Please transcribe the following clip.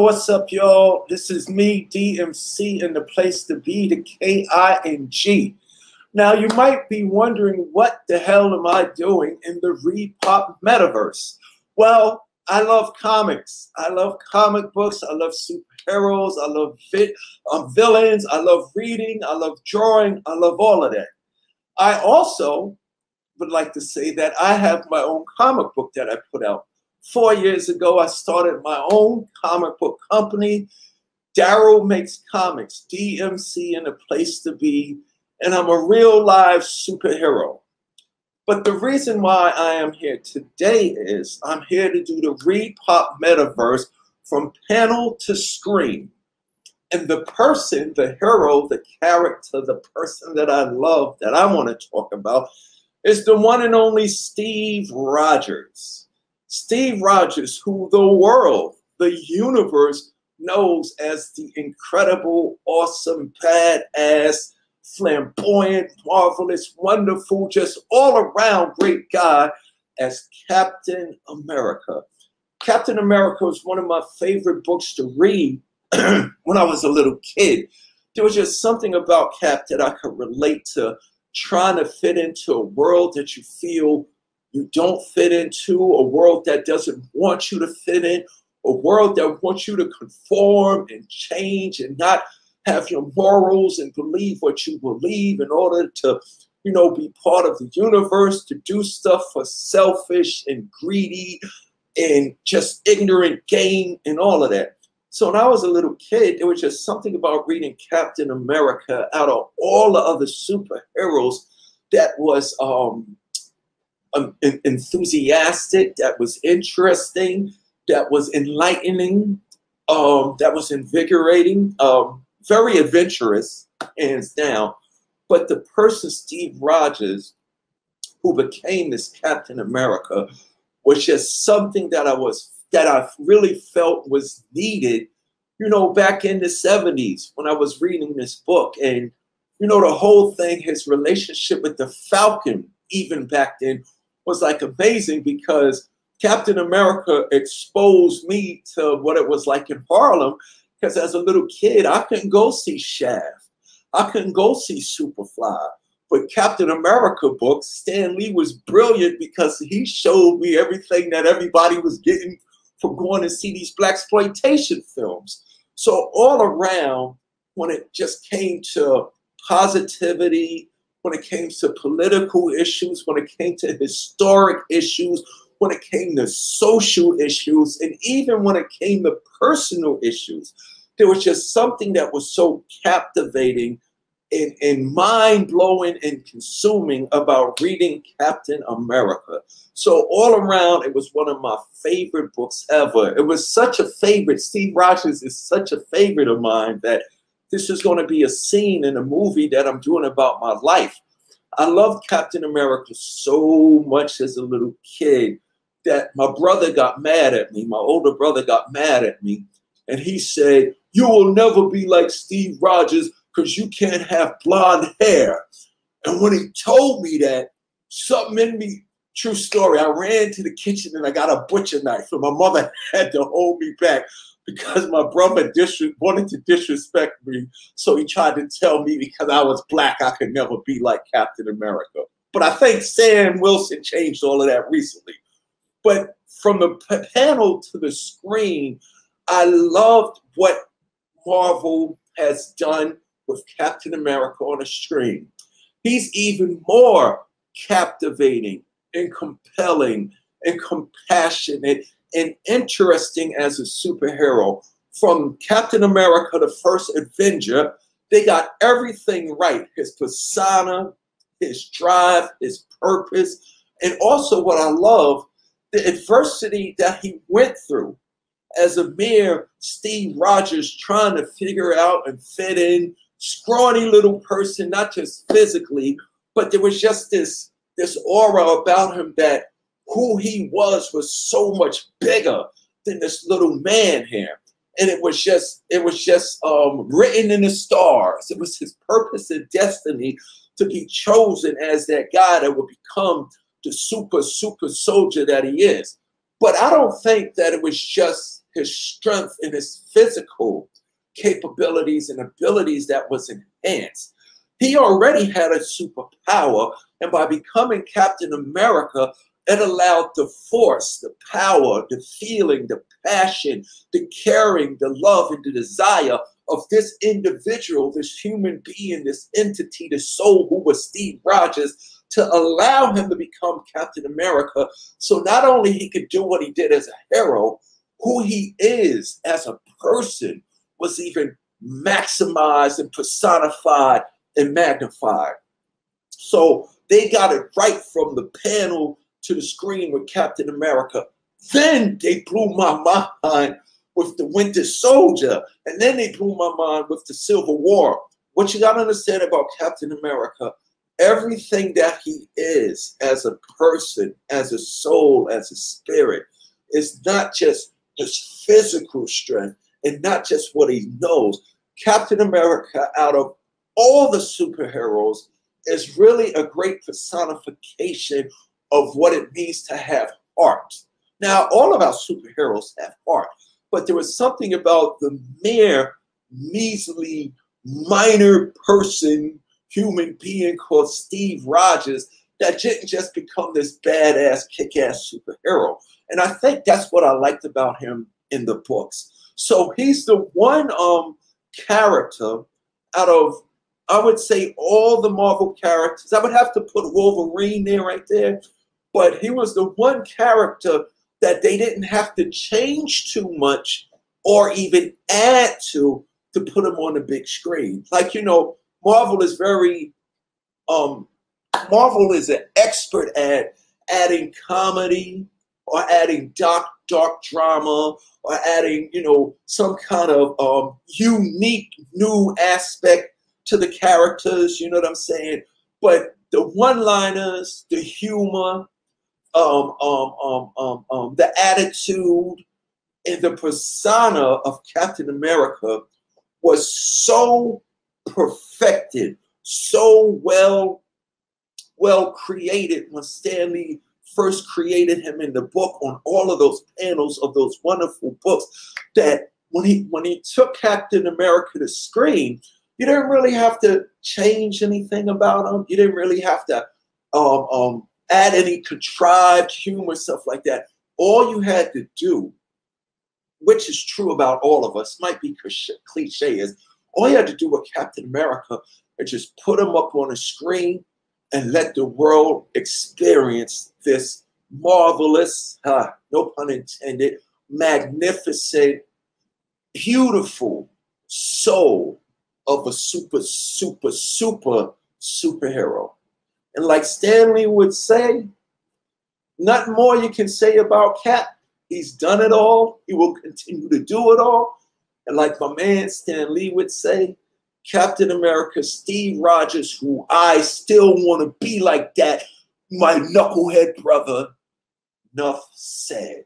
what's up, y'all? This is me, DMC, and the place to be, the K-I-N-G. Now, you might be wondering, what the hell am I doing in the Repop metaverse? Well, I love comics. I love comic books. I love superheroes. I love villains. I love reading. I love drawing. I love all of that. I also would like to say that I have my own comic book that I put out. 4 years ago, I started my own comic book company. Daryl Makes Comics, DMC, and a place to be. And I'm a real live superhero. But the reason why I am here today is I'm here to do the Repop metaverse from panel to screen. And the person, the hero, the character, the person that I love, that I want to talk about, is the one and only Steve Rogers. Steve Rogers, who the world, the universe, knows as the incredible, awesome, badass, flamboyant, marvelous, wonderful, just all-around great guy as Captain America. Captain America was one of my favorite books to read when I was a little kid. There was just something about Cap that I could relate to, trying to fit into a world that you feel you don't fit into, a world that doesn't want you to fit in, a world that wants you to conform and change and not have your morals and believe what you believe in order to, you know, be part of the universe, to do stuff for selfish and greedy and just ignorant gain and all of that. So when I was a little kid, there was just something about reading Captain America out of all the other superheroes that was enthusiastic, that was interesting, that was enlightening, that was invigorating, very adventurous, hands down. But the person, Steve Rogers, who became this Captain America, was just something that I really felt was needed, you know, back in the 70s when I was reading this book. And, you know, the whole thing, his relationship with the Falcon, even back then, was like amazing, because Captain America exposed me to what it was like in Harlem. Because as a little kid, I couldn't go see Shaft. I couldn't go see Superfly. But Captain America books, Stan Lee was brilliant because he showed me everything that everybody was getting from going to see these blaxploitation films. So all around, when it just came to positivity, when it came to political issues, when it came to historic issues, when it came to social issues, and even when it came to personal issues, there was just something that was so captivating and mind-blowing and consuming about reading Captain America. So all around, it was one of my favorite books ever. It was such a favorite. Steve Rogers is such a favorite of mine that this is going to be a scene in a movie that I'm doing about my life. I loved Captain America so much as a little kid that my brother got mad at me. My older brother got mad at me. And he said, "You will never be like Steve Rogers because you can't have blonde hair." And when he told me that, something in me, true story, I ran to the kitchen and I got a butcher knife. And my mother had to hold me back because my brother wanted to disrespect me. So he tried to tell me because I was black, I could never be like Captain America. But I think Sam Wilson changed all of that recently. But from the panel to the screen, I loved what Marvel has done with Captain America on the screen. He's even more captivating and compelling and compassionate and interesting as a superhero. From Captain America, the first Avenger, they got everything right. His persona, his drive, his purpose, and also what I love, the adversity that he went through as a mere Steve Rogers trying to figure out and fit in, scrawny little person, not just physically, but there was just this aura about him that who he was so much bigger than this little man here. And it was just written in the stars. It was his purpose and destiny to be chosen as that guy that would become the super soldier that he is. But I don't think that it was just his strength and his physical capabilities and abilities that was enhanced. He already had a superpower, and by becoming Captain America, it allowed the force, the power, the feeling, the passion, the caring, the love, and the desire of this individual, this human being, this entity, the soul who was Steve Rogers, to allow him to become Captain America. So not only he could do what he did as a hero, who he is as a person was even maximized and personified and magnified. So they got it right from the panel to the screen with Captain America. Then they blew my mind with the Winter Soldier, and then they blew my mind with the Civil War. What you got to understand about Captain America, everything that he is as a person, as a soul, as a spirit, is not just his physical strength and not just what he knows. Captain America, out of all the superheroes, is really a great personification of what it means to have heart. Now, all of our superheroes have heart, but there was something about the mere, measly, minor person, human being called Steve Rogers that didn't just become this badass, kick-ass superhero. And I think that's what I liked about him in the books. So he's the one character out of, I would say, all the Marvel characters. I would have to put Wolverine there right there, but he was the one character that they didn't have to change too much or even add to put him on the big screen. Like, you know, Marvel is very, Marvel is an expert at adding comedy or adding dark drama or adding, you know, some kind of unique new aspect to the characters, you know what I'm saying? But the one-liners, the humor, the attitude, and the persona of Captain America was so perfected, so well created when Stan Lee first created him in the book on all of those panels of those wonderful books, that when he took Captain America to screen, you didn't really have to change anything about him. You didn't really have to add any contrived humor, stuff like that. All you had to do, which is true about all of us, might be cliche, is all you had to do with Captain America is just put him up on a screen and let the world experience this marvelous, no pun intended, magnificent, beautiful soul of a superhero. And like Stan Lee would say, nothing more you can say about Cap. He's done it all. He will continue to do it all. And like my man Stan Lee would say, Captain America, Steve Rogers, who I still want to be like that, my knucklehead brother, enough said.